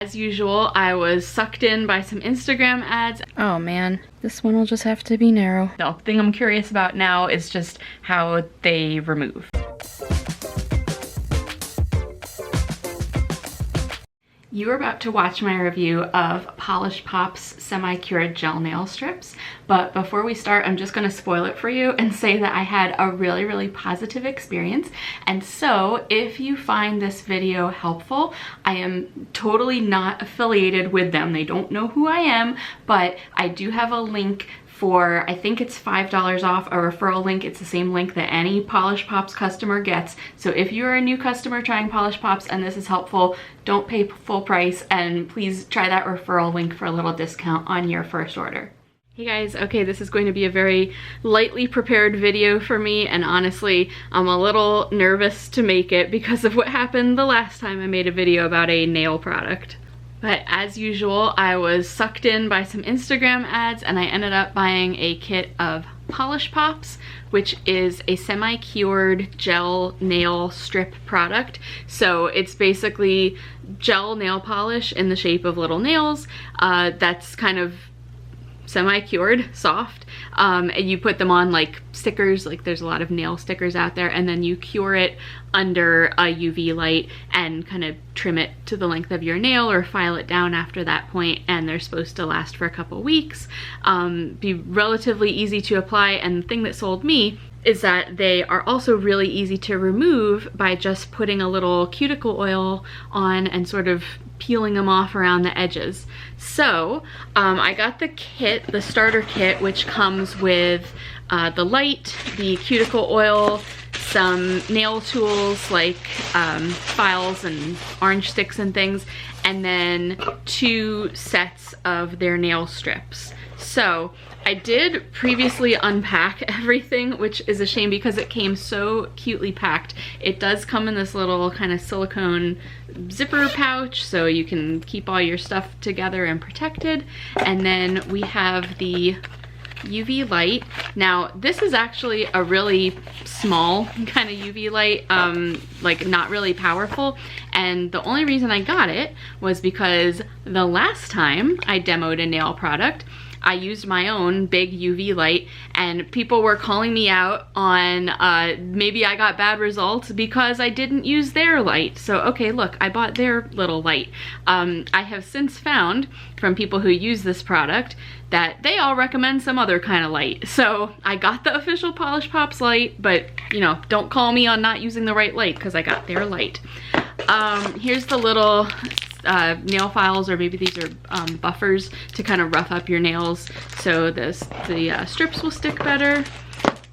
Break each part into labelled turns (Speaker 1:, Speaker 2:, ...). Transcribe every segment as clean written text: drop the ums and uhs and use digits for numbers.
Speaker 1: As usual, I was sucked in by some Instagram ads.
Speaker 2: Oh man, this one will just have to be narrow.
Speaker 1: The thing I'm curious about now is just how they remove. You are about to watch my review of Polish Pop's semi-cured gel nail strips, but before we start, I'm just gonna spoil it for you and say that I had a really positive experience. And so if you find this video helpful, I am totally not affiliated with them. They don't know who I am, but I do have a link for, I think it's $5 off, a referral link. It's the same link that any Polish Pops customer gets. So if you're a new customer trying Polish Pops and this is helpful, don't pay full price, and please try that referral link for a little discount on your first order. Hey guys, okay, this is going to be a very lightly prepared video for me, and honestly, I'm a little nervous to make it because of what happened the last time I made a video about a nail product. But as usual, I was sucked in by some Instagram ads and I ended up buying a kit of Polish Pops, which is a semi-cured gel nail strip product. So it's basically gel nail polish in the shape of little nails that's kind of semi-cured, soft, and you put them on like stickers, like there's a lot of nail stickers out there, and then you cure it under a UV light and kind of trim it to the length of your nail or file it down after that point, and they're supposed to last for a couple weeks, be relatively easy to apply, and the thing that sold me is that they are also really easy to remove by just putting a little cuticle oil on and sort of peeling them off around the edges. So I got the kit, the starter kit, which comes with the light, the cuticle oil, some nail tools like files and orange sticks and things, and then 2 sets of their nail strips. So I did previously unpack everything, which is a shame because it came so cutely packed. It does come in this little kind of silicone zipper pouch, so you can keep all your stuff together and protected. And then we have the UV light. Now this is actually a really small kind of UV light, like not really powerful, and the only reason I got it was because the last time I demoed a nail product, I used my own big UV light and people were calling me out on maybe I got bad results because I didn't use their light. So okay, look, I bought their little light. I have since found from people who use this product that they all recommend some other kind of light. So I got the official Polish Pops light, but you know, don't call me on not using the right light because I got their light. Here's the little nail files, or maybe these are buffers to kind of rough up your nails so the strips will stick better.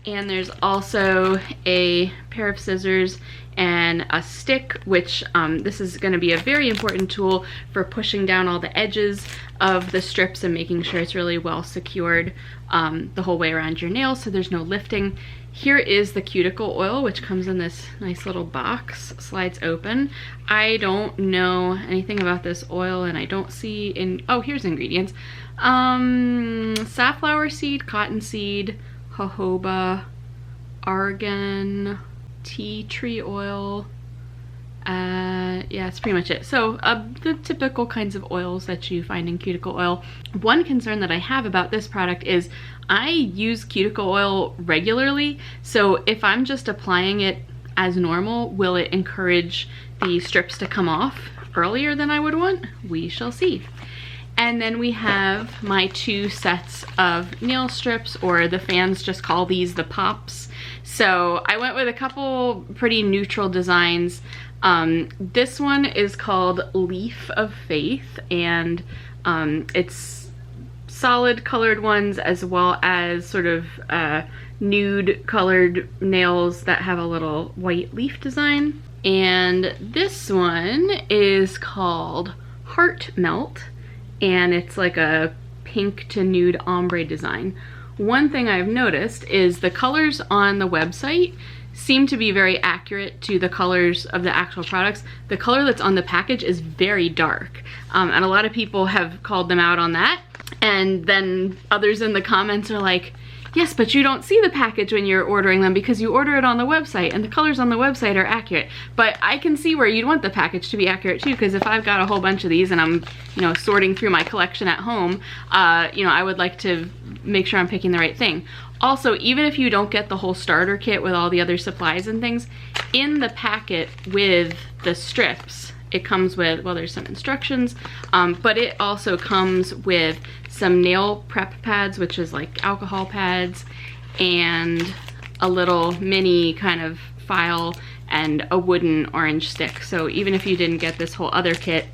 Speaker 1: And there's also a pair of scissors and a stick, which this is going to be a very important tool for pushing down all the edges of the strips and making sure it's really well secured the whole way around your nails so there's no lifting. Here is the cuticle oil, which comes in this nice little box, slides open. I don't know anything about this oil, and I don't see in, oh, here's ingredients. Safflower seed, cottonseed, jojoba, argan, tea tree oil. Yeah, that's pretty much it. So the typical kinds of oils that you find in cuticle oil. One concern that I have about this product is I use cuticle oil regularly, so if I'm just applying it as normal, will it encourage the strips to come off earlier than I would want? We shall see. And then we have my 2 sets of nail strips, or the fans just call these the Pops. So I went with a couple pretty neutral designs. This one is called Leaf of Faith, and it's solid colored ones as well as sort of nude colored nails that have a little white leaf design. And this one is called Heart Melt, and it's like a pink to nude ombre design. One thing I've noticed is the colors on the website seem to be very accurate to the colors of the actual products. The color that's on the package is very dark, and a lot of people have called them out on that. And then others in the comments are like, Yes, but you don't see the package when you're ordering them because you order it on the website and the colors on the website are accurate. But I can see where you'd want the package to be accurate too, because if I've got a whole bunch of these and I'm, you know, sorting through my collection at home, you know, I would like to make sure I'm picking the right thing. Also, even if you don't get the whole starter kit with all the other supplies and things, in the packet with the strips, it comes with, well, there's some instructions, but it also comes with some nail prep pads, which is like alcohol pads, and a little mini kind of file and a wooden orange stick. So even if you didn't get this whole other kit,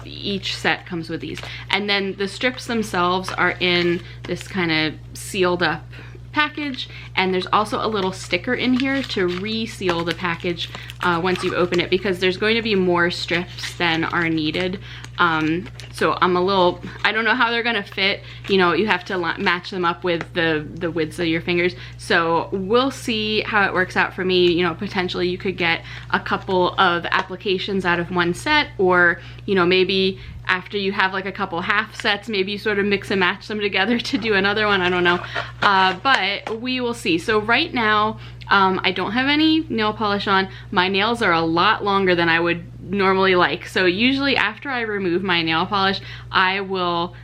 Speaker 1: each set comes with these. And then the strips themselves are in this kind of sealed up package, and there's also a little sticker in here to reseal the package once you open it, because there's going to be more strips than are needed. So I don't know how they're gonna fit. You know, you have to match them up with the widths of your fingers. So we'll see how it works out for me. You know, potentially you could get a couple of applications out of one set, or, you know, maybe after you have like a couple half sets, maybe you sort of mix and match them together to do another one, I don't know. But we will see. So right now, I don't have any nail polish on. My nails are a lot longer than I would normally like. So usually after I remove my nail polish, I will,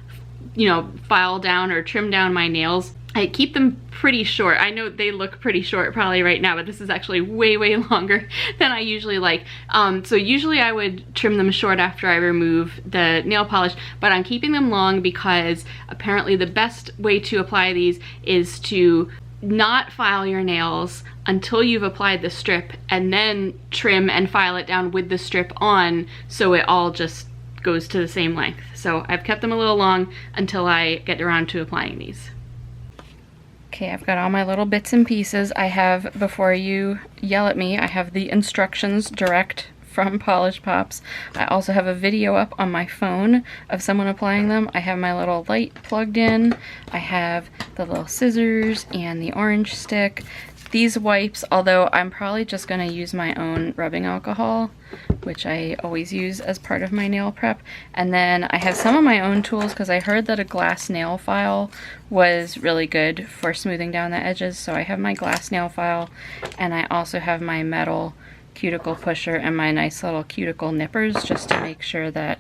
Speaker 1: you know, file down or trim down my nails. I keep them pretty short. I know they look pretty short probably right now, but this is actually way, way longer than I usually like. So usually I would trim them short after I remove the nail polish, but I'm keeping them long because apparently the best way to apply these is to not file your nails until you've applied the strip, and then trim and file it down with the strip on, so it all just goes to the same length. So I've kept them a little long until I get around to applying these.
Speaker 2: Okay, I've got all my little bits and pieces. I have, before you yell at me, I have the instructions direct from Polish Pops. I also have a video up on my phone of someone applying them. I have my little light plugged in. I have the little scissors and the orange stick. These wipes, although I'm probably just going to use my own rubbing alcohol, which I always use as part of my nail prep. And then I have some of my own tools because I heard that a glass nail file was really good for smoothing down the edges. So I have my glass nail file, and I also have my metal cuticle pusher and my nice little cuticle nippers, just to make sure that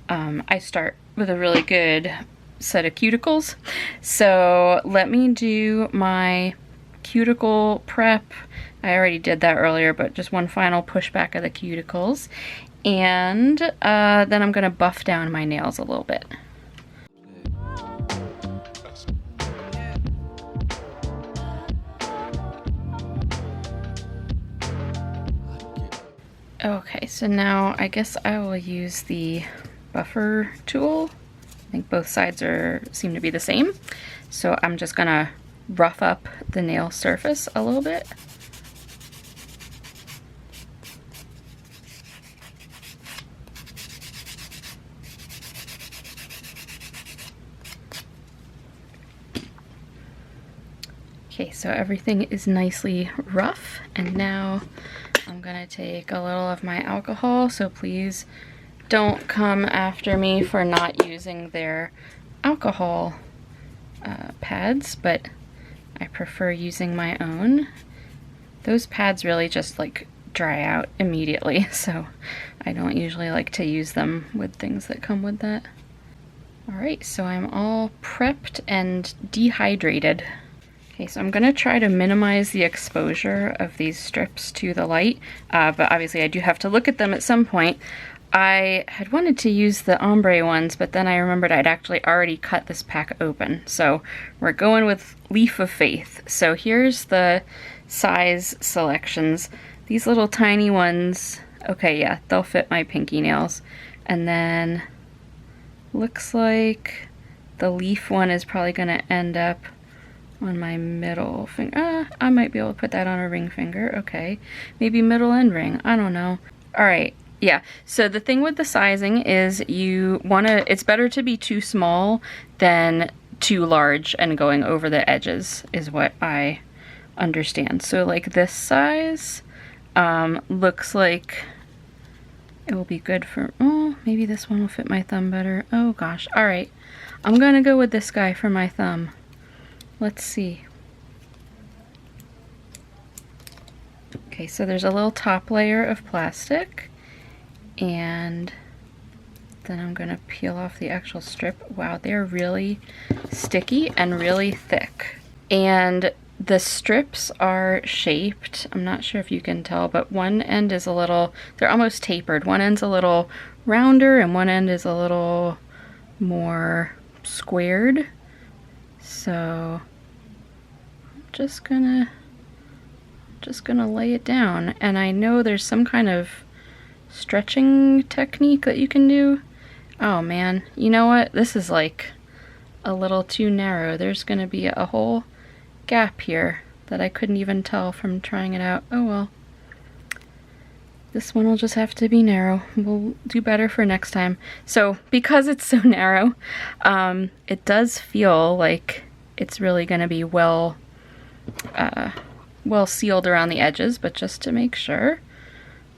Speaker 2: I start with a really good set of cuticles. So let me do my cuticle prep. I already did that earlier, but just one final pushback of the cuticles, and then I'm gonna buff down my nails a little bit. Okay, so now I guess I will use the buffer tool. I think both sides seem to be the same, so I'm just gonna rough up the nail surface a little bit. Okay, so everything is nicely rough, and now I'm gonna take a little of my alcohol, so please don't come after me for not using their alcohol pads, but I prefer using my own. Those pads really just like dry out immediately, so I don't usually like to use them with things that come with that. Alright, so I'm all prepped and dehydrated. Okay, so I'm gonna try to minimize the exposure of these strips to the light, but obviously I do have to look at them at some point. I had wanted to use the ombre ones, but then I remembered I'd actually already cut this pack open. So we're going with Leap of Faith. So here's the size selections. These little tiny ones, okay, yeah, they'll fit my pinky nails. And then looks like the leaf one is probably gonna end up on my middle finger. I might be able to put that on a ring finger, okay. Maybe middle and ring, I don't know. All right. Yeah, so the thing with the sizing is it's better to be too small than too large and going over the edges is what I understand. So like this size looks like it will be good for, oh, maybe this one will fit my thumb better. Oh gosh, all right. I'm gonna go with this guy for my thumb. Let's see. Okay, so there's a little top layer of plastic, and then I'm gonna peel off the actual strip. Wow, they're really sticky and really thick. And the strips are shaped, I'm not sure if you can tell, but one end is a little, they're almost tapered. One end's a little rounder and one end is a little more squared. So I'm just gonna lay it down. And I know there's some kind of stretching technique that you can do. Oh man, you know what? This is like a little too narrow. There's gonna be a whole gap here that I couldn't even tell from trying it out. Oh well. This one will just have to be narrow. We'll do better for next time. So because it's so narrow, it does feel like it's really gonna be well sealed around the edges, but just to make sure,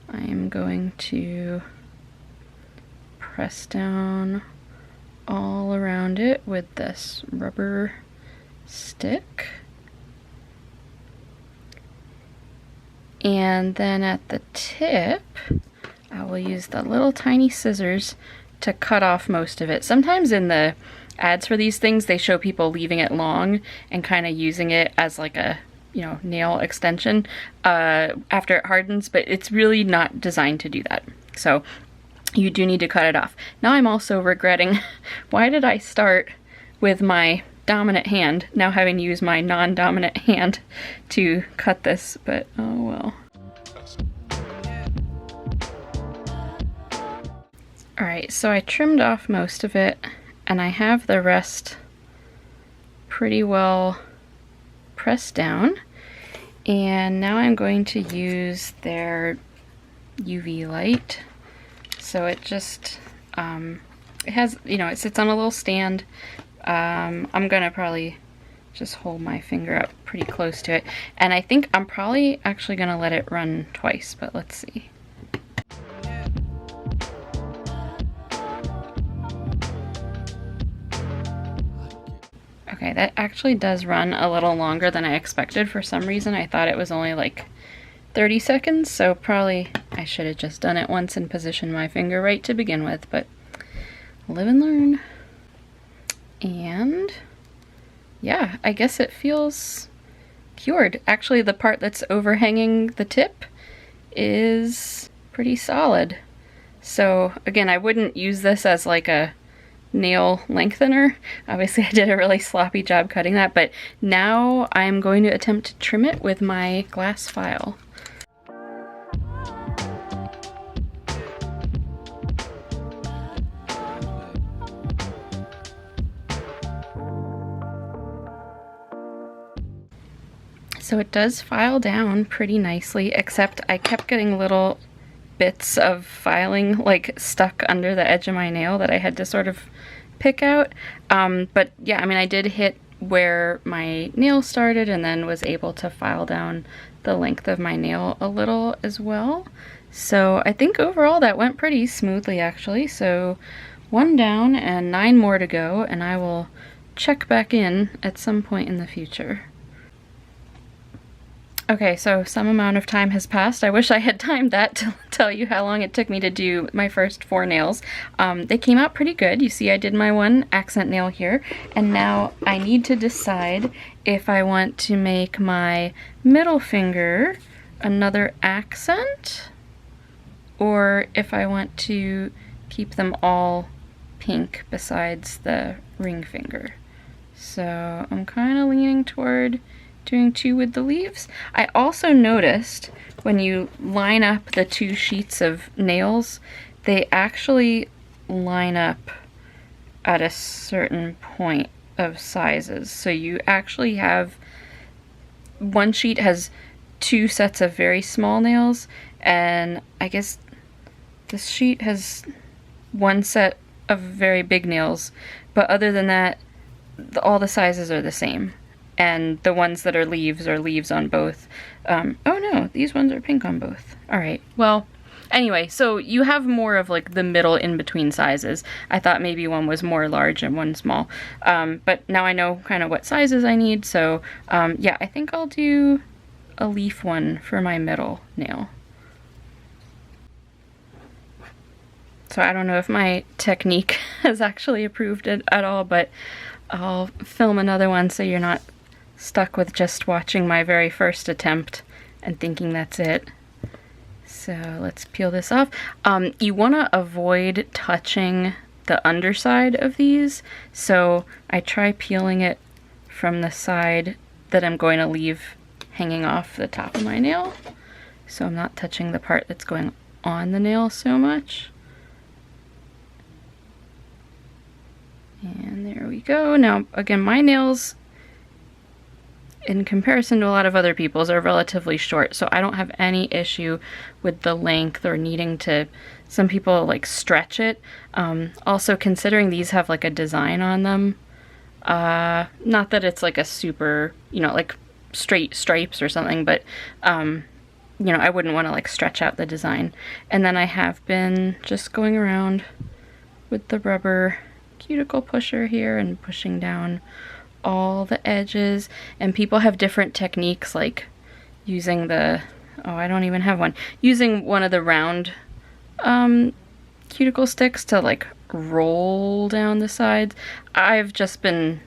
Speaker 2: I am going to press down all around it with this rubber stick. And then at the tip, I will use the little tiny scissors to cut off most of it. Sometimes in the ads for these things, they show people leaving it long and kind of using it as like a, you know, nail extension after it hardens, but it's really not designed to do that. So you do need to cut it off. Now I'm also regretting, why did I start with my dominant hand, now having to use my non-dominant hand to cut this, but oh well. Alright, so I trimmed off most of it, and I have the rest pretty well pressed down, and now I'm going to use their UV light. So it just, it has, you know, it sits on a little stand. I'm gonna probably just hold my finger up pretty close to it. And I think I'm probably actually gonna let it run twice, but let's see. Okay, that actually does run a little longer than I expected. For some reason, I thought it was only like 30 seconds, so probably I should have just done it once and positioned my finger right to begin with, but live and learn. And yeah, I guess it feels cured. Actually, the part that's overhanging the tip is pretty solid. So again, I wouldn't use this as like a nail lengthener. Obviously I did a really sloppy job cutting that, but now I'm going to attempt to trim it with my glass file. So it does file down pretty nicely, except I kept getting little bits of filing like stuck under the edge of my nail that I had to sort of pick out. But yeah, I mean, I did hit where my nail started and then was able to file down the length of my nail a little as well. So I think overall that went pretty smoothly actually. So 1 down and 9 more to go, and I will check back in at some point in the future. Okay, so some amount of time has passed. I wish I had timed that to tell you how long it took me to do my first 4 nails. They came out pretty good. You see I did my 1 accent nail here, and now I need to decide if I want to make my middle finger another accent, or if I want to keep them all pink besides the ring finger. So I'm kind of leaning toward doing 2 with the leaves. I also noticed when you line up the 2 sheets of nails, they actually line up at a certain point of sizes. So you actually have, 1 sheet has 2 sets of very small nails, and I guess this sheet has 1 set of very big nails, but other than that, all the sizes are the same. And the ones that are leaves on both. Oh no, these ones are pink on both. Alright, well, anyway, so you have more of like the middle in-between sizes. I thought maybe one was more large and one small. But now I know kind of what sizes I need, so yeah, I think I'll do a leaf one for my middle nail. So I don't know if my technique has actually improved it at all, but I'll film another one so you're not stuck with just watching my very first attempt and thinking that's it. So let's peel this off. You want to avoid touching the underside of these, so I try peeling it from the side that I'm going to leave hanging off the top of my nail, so I'm not touching the part that's going on the nail so much. And there we go. Now, again, my nails, in comparison to a lot of other people's, are relatively short, so I don't have any issue with the length or needing to, some people like stretch it. Also, considering these have like a design on them, not that it's like a super, you know, like straight stripes or something, but you know, I wouldn't want to like stretch out the design. And then I have been just going around with the rubber cuticle pusher here and pushing down all the edges. And people have different techniques, like using the, oh, I don't even have one, using one of the round cuticle sticks to like roll down the sides. I've just been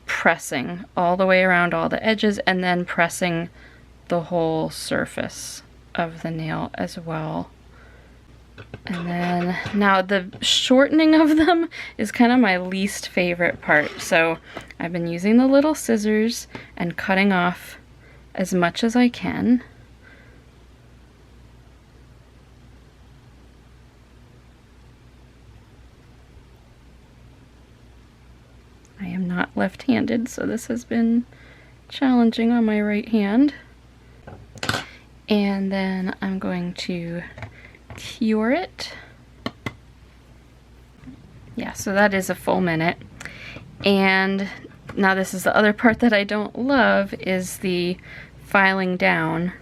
Speaker 2: pressing all the way around all the edges and then pressing the whole surface of the nail as well. And then now the shortening of them is kind of my least favorite part. So I've been using the little scissors and cutting off as much as I can. I am not left-handed, so this has been challenging on my right hand. And then I'm going to cure it. Yeah, so that is a full minute. And now this is the other part that I don't love, is the filing down.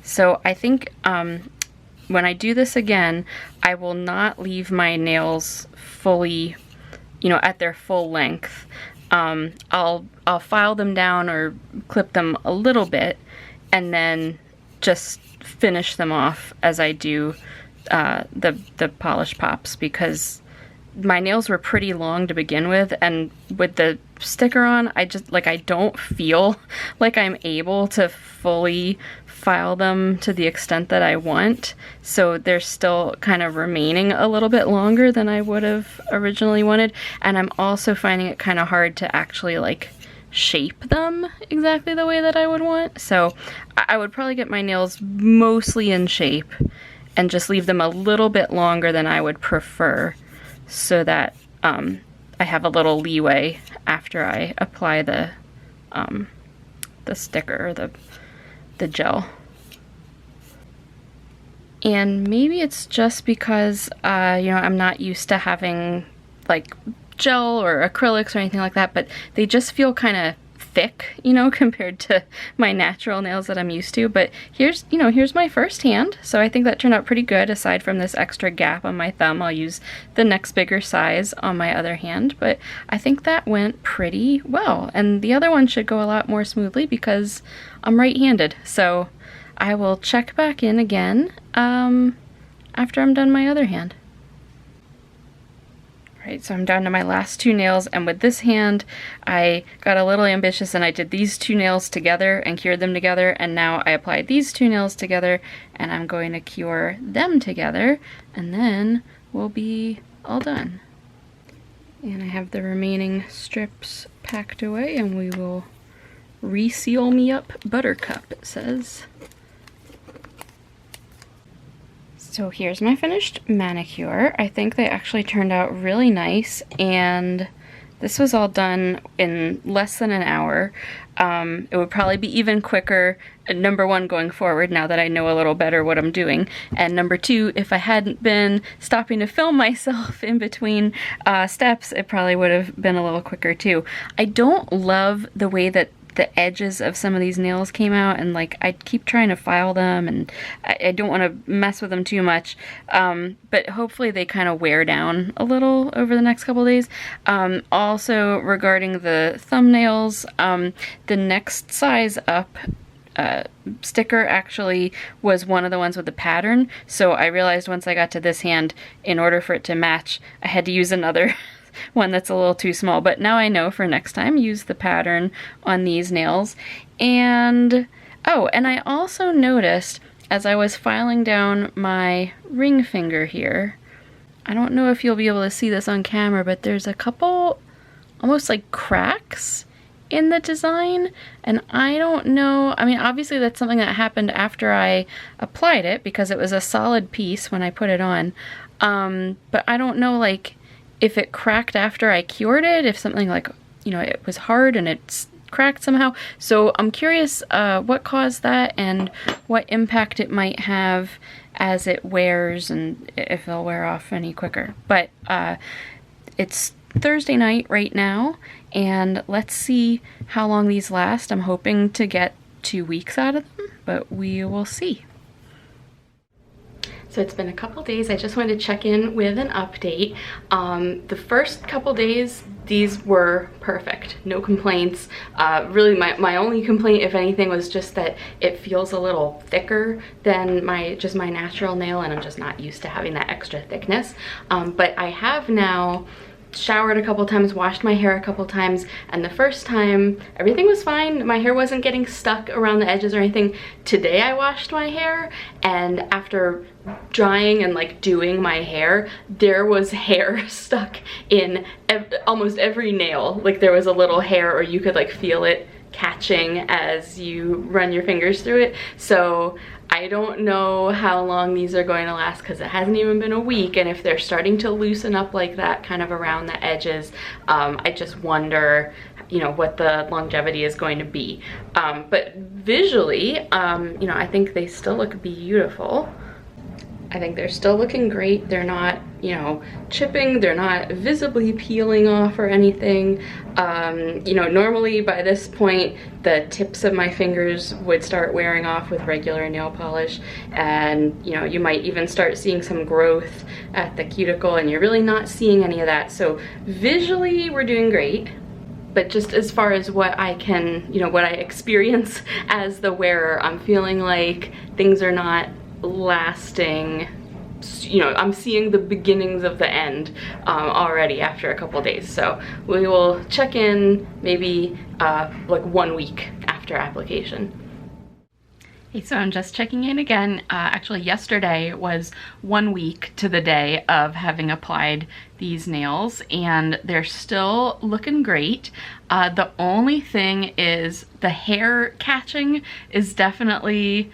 Speaker 2: So I think when I do this again, I will not leave my nails fully, you know, at their full length. I'll file them down or clip them a little bit and then just finish them off as I do the Polish Pops, because my nails were pretty long to begin with, and with the sticker on, I just, like, I don't feel like I'm able to fully file them to the extent that I want, so they're still kind of remaining a little bit longer than I would have originally wanted. And I'm also finding it kind of hard to actually like shape them exactly the way that I would want. So I would probably get my nails mostly in shape and just leave them a little bit longer than I would prefer, so that I have a little leeway after I apply the sticker, the gel. And maybe it's just because you know, I'm not used to having like gel or acrylics or anything like that, but they just feel kind of thick, you know, compared to my natural nails that I'm used to. But here's, you know, here's my first hand, so I think that turned out pretty good. Aside from this extra gap on my thumb, I'll use the next bigger size on my other hand, but I think that went pretty well. And the other one should go a lot more smoothly because I'm right-handed, so I will check back in again after I'm done my other hand. Right, so I'm down to my last two nails, and with this hand I got a little ambitious and I did these two nails together and cured them together, and now I applied these two nails together and I'm going to cure them together, and then we'll be all done. And I have the remaining strips packed away, and we will reseal me up Buttercup, it says. So here's my finished manicure. I think they actually turned out really nice, and this was all done in less than an hour. It would probably be even quicker, number one, going forward, now that I know a little better what I'm doing, and number two, if I hadn't been stopping to film myself in between steps, it probably would have been a little quicker too. I don't love the way that the edges of some of these nails came out, and like I keep trying to file them, and I don't want to mess with them too much, but hopefully they kind of wear down a little over the next couple of days. Also, regarding the thumbnails, the next size up sticker actually was one of the ones with the pattern, so I realized once I got to this hand, in order for it to match, I had to use another one that's a little too small. But now I know for next time, use the pattern on these nails. And oh, and I also noticed as I was filing down my ring finger here, I don't know if you'll be able to see this on camera, but there's a couple almost like cracks in the design, and I don't know, I mean, obviously that's something that happened after I applied it because it was a solid piece when I put it on, but I don't know, like, if it cracked after I cured it, if something like, you know, it was hard and it's cracked somehow. So I'm curious what caused that and what impact it might have as it wears and if they'll wear off any quicker. But it's Thursday night right now, and let's see how long these last. I'm hoping to get 2 weeks out of them, but we will see.
Speaker 1: So it's been a couple days. I just wanted to check in with an update. The first couple days, these were perfect, no complaints. Really my only complaint, if anything, was just that it feels a little thicker than my natural nail, and I'm just not used to having that extra thickness. But I have now showered a couple times, washed my hair a couple times, and the first time everything was fine. My hair wasn't getting stuck around the edges or anything. Today I washed my hair, and after drying and like doing my hair, there was hair stuck in almost every nail. Like there was a little hair, or you could like feel it catching as you run your fingers through it. So I don't know how long these are going to last because it hasn't even been a week, and if they're starting to loosen up like that kind of around the edges, I just wonder, you know, what the longevity is going to be. But visually, you know, I think they still look beautiful. I think they're still looking great. They're not, you know, chipping. They're not visibly peeling off or anything. You know, normally by this point, the tips of my fingers would start wearing off with regular nail polish. And, you know, you might even start seeing some growth at the cuticle, and you're really not seeing any of that. So visually, we're doing great. But just as far as what I can, you know, what I experience as the wearer, I'm feeling like things are not lasting. You know, I'm seeing the beginnings of the end already after a couple days. So we will check in maybe like 1 week after application. Hey, so I'm just checking in again. Actually, yesterday was 1 week to the day of having applied these nails, and they're still looking great. The only thing is the hair catching is definitely,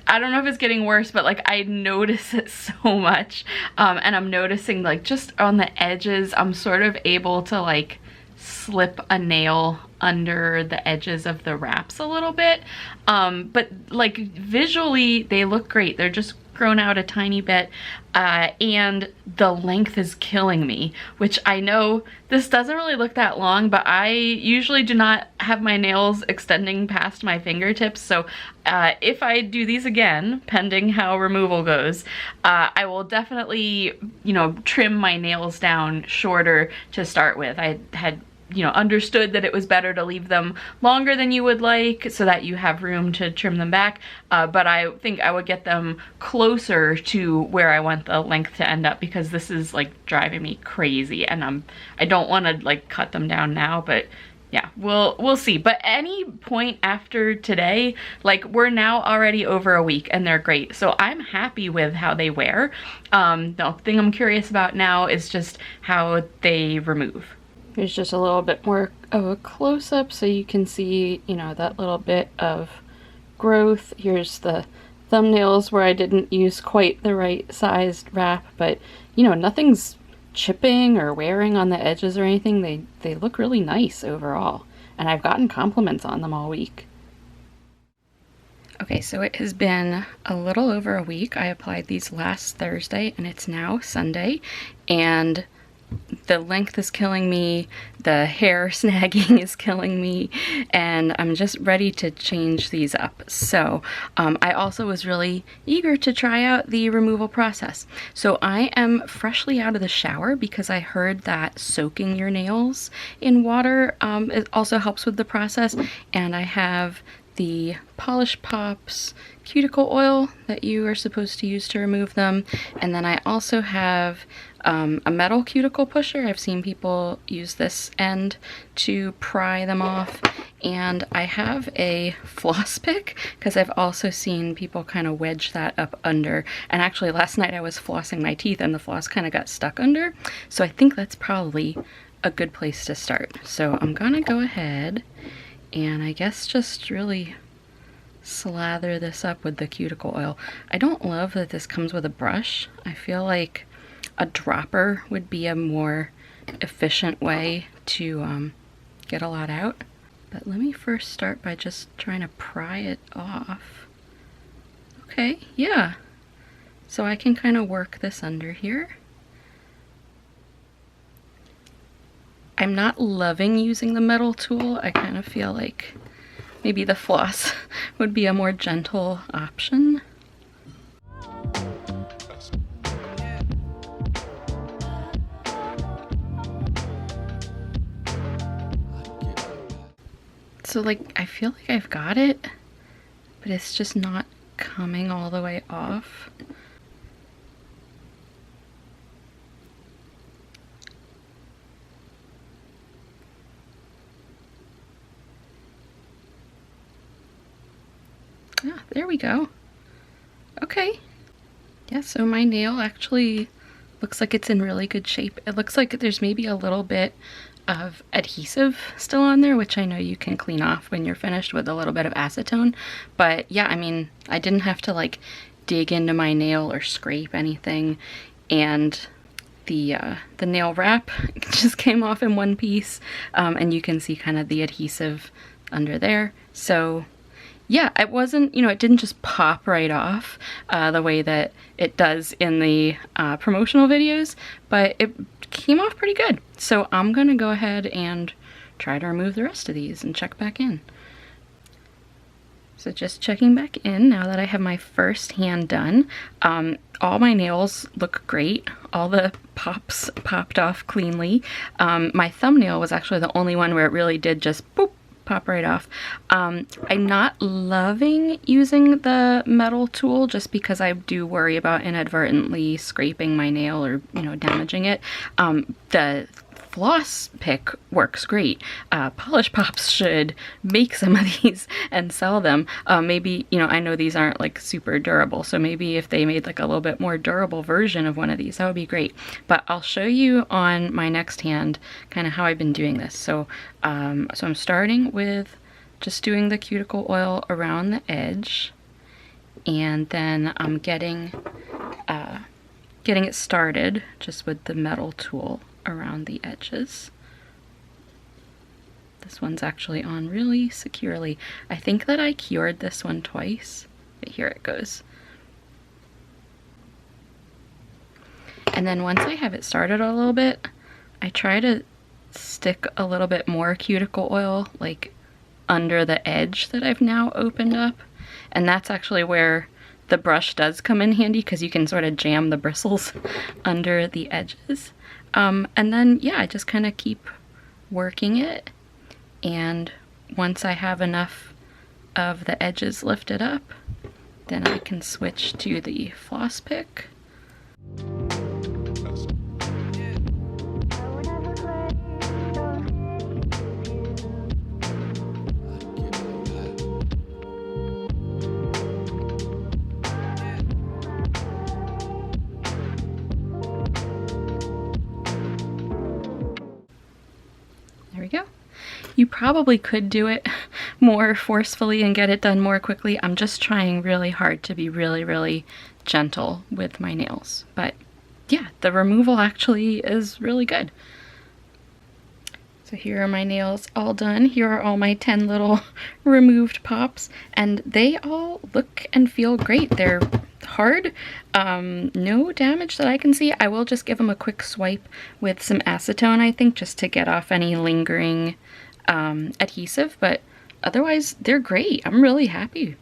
Speaker 1: I don't know if it's getting worse, but like I notice it so much. And I'm noticing like just on the edges, I'm sort of able to like slip a nail under the edges of the wraps a little bit. But like visually they look great. They're just grown out a tiny bit, and the length is killing me, which I know this doesn't really look that long, but I usually do not have my nails extending past my fingertips. So if I do these again, pending how removal goes, I will definitely, you know, trim my nails down shorter to start with. I had, you know, understood that it was better to leave them longer than you would like so that you have room to trim them back, but I think I would get them closer to where I want the length to end up, because this is like driving me crazy, and I don't want to like cut them down now, but yeah, we'll see. But any point after today, like we're now already over a week and they're great. So I'm happy with how they wear. The thing I'm curious about now is just how they remove.
Speaker 2: Here's just a little bit more of a close-up so you can see, you know, that little bit of growth. Here's the thumbnails where I didn't use quite the right sized wrap, but, you know, nothing's chipping or wearing on the edges or anything. They look really nice overall, and I've gotten compliments on them all week. Okay, so it has been a little over a week. I applied these last Thursday, and it's now Sunday, and the length is killing me, the hair snagging is killing me, and I'm just ready to change these up. So I also was really eager to try out the removal process. So I am freshly out of the shower because I heard that soaking your nails in water it also helps with the process, and I have the Polish Pops cuticle oil that you are supposed to use to remove them. And then I also have a metal cuticle pusher. I've seen people use this end to pry them off. And I have a floss pick because I've also seen people kind of wedge that up under. And actually last night I was flossing my teeth and the floss kind of got stuck under. So I think that's probably a good place to start. So I'm gonna go ahead and I guess just really slather this up with the cuticle oil. I don't love that this comes with a brush. I feel like a dropper would be a more efficient way to get a lot out. But let me first start by just trying to pry it off. Okay, yeah. So I can kind of work this under here. I'm not loving using the metal tool. I kind of feel like maybe the floss would be a more gentle option. So like, I feel like I've got it, but it's just not coming all the way off. Ah, there we go. Okay. Yeah, so my nail actually looks like it's in really good shape. It looks like there's maybe a little bit of adhesive still on there, which I know you can clean off when you're finished with a little bit of acetone. But yeah, I mean, I didn't have to like dig into my nail or scrape anything. And the nail wrap just came off in one piece. And you can see kind of the adhesive under there. So yeah, it wasn't, you know, it didn't just pop right off the way that it does in the promotional videos, but it came off pretty good. So I'm gonna go ahead and try to remove the rest of these and check back in. So just checking back in now that I have my first hand done. All my nails look great. All the pops popped off cleanly. My thumbnail was actually the only one where it really did just boop, pop right off. I'm not loving using the metal tool just because I do worry about inadvertently scraping my nail or, you know, damaging it. The floss pick works great. Polish Pops should make some of these and sell them. Maybe, you know, I know these aren't like super durable, so maybe if they made like a little bit more durable version of one of these, that would be great. But I'll show you on my next hand kind of how I've been doing this. So, so I'm starting with just doing the cuticle oil around the edge, and then I'm getting it started just with the metal tool around the edges. This one's actually on really securely. I think that I cured this one twice, but here it goes. And then once I have it started a little bit, I try to stick a little bit more cuticle oil like under the edge that I've now opened up. And that's actually where the brush does come in handy, because you can sort of jam the bristles under the edges. And then, yeah, I just kind of keep working it. And once I have enough of the edges lifted up, then I can switch to the floss pick. There we go. You probably could do it more forcefully and get it done more quickly. I'm just trying really hard to be really gentle with my nails. But yeah, the removal actually is really good. So here are my nails all done. Here are all my 10 little removed pops, and they all look and feel great. They're hard, no damage that I can see. I will just give them a quick swipe with some acetone, I think, just to get off any lingering adhesive, but otherwise they're great. I'm really happy.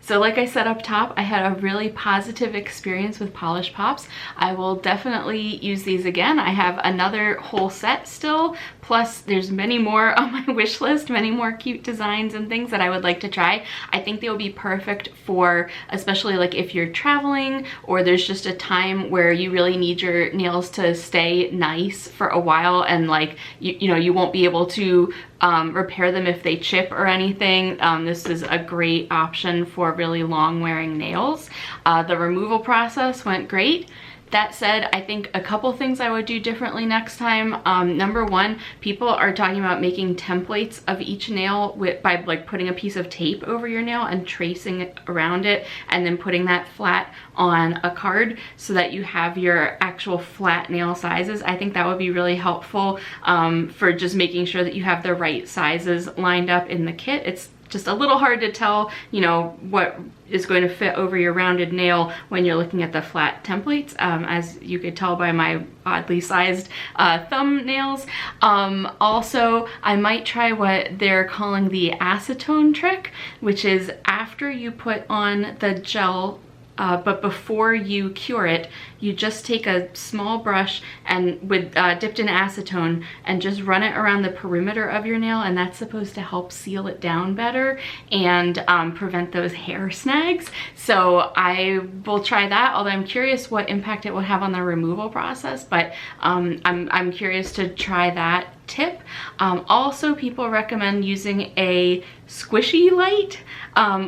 Speaker 1: So like I said up top, I had a really positive experience with Polish Pops. I will definitely use these again. I have another whole set still, plus there's many more on my wish list, many more cute designs and things that I would like to try. I think they'll be perfect for, especially like if you're traveling or there's just a time where you really need your nails to stay nice for a while, and like, you know, you won't be able to repair them if they chip or anything. This is a great option for really long wearing nails. The removal process went great. That said, I think a couple things I would do differently next time. Number one, people are talking about making templates of each nail by like putting a piece of tape over your nail and tracing it around it, and then putting that flat on a card so that you have your actual flat nail sizes. I think that would be really helpful for just making sure that you have the right sizes lined up in the kit. It's just a little hard to tell, you know, what is going to fit over your rounded nail when you're looking at the flat templates, as you could tell by my oddly sized thumbnails. Also, I might try what they're calling the acetone trick, which is after you put on the gel, but before you cure it, you just take a small brush and dipped in acetone and just run it around the perimeter of your nail, and that's supposed to help seal it down better and prevent those hair snags. So I will try that, although I'm curious what impact it will have on the removal process, but I'm curious to try that tip. Also, people recommend using a squishy light,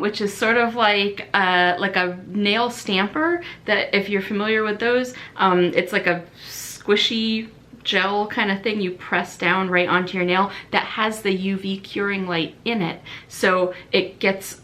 Speaker 1: which is sort of like a nail stamper, that if you're familiar with those, it's like a squishy gel kind of thing you press down right onto your nail that has the UV curing light in it, so it gets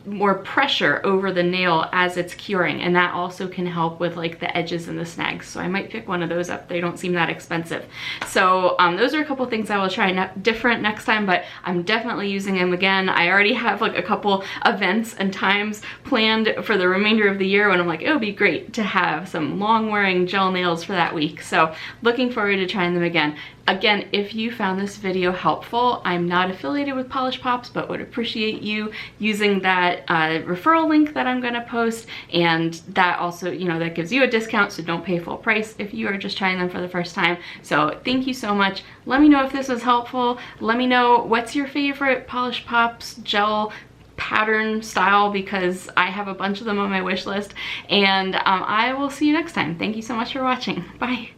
Speaker 1: more pressure over the nail as it's curing, and that also can help with like the edges and the snags. So I might pick one of those up. They don't seem that expensive. So those are a couple things I will try different next time, but I'm definitely using them again. I already have like a couple events and times planned for the remainder of the year when I'm like, it would be great to have some long wearing gel nails for that week. So looking forward to trying them again. Again, if you found this video helpful, I'm not affiliated with Polish Pops, but would appreciate you using that referral link that I'm gonna post, and that also, you know, that gives you a discount, so don't pay full price if you are just trying them for the first time. So thank you so much. Let me know if this was helpful. Let me know what's your favorite Polish Pops gel pattern style, because I have a bunch of them on my wish list, and I will see you next time. Thank you so much for watching. Bye.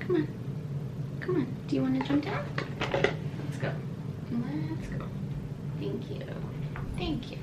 Speaker 1: Come on. Come on. Do you want to jump down? Let's go. Let's go. Thank you. Thank you.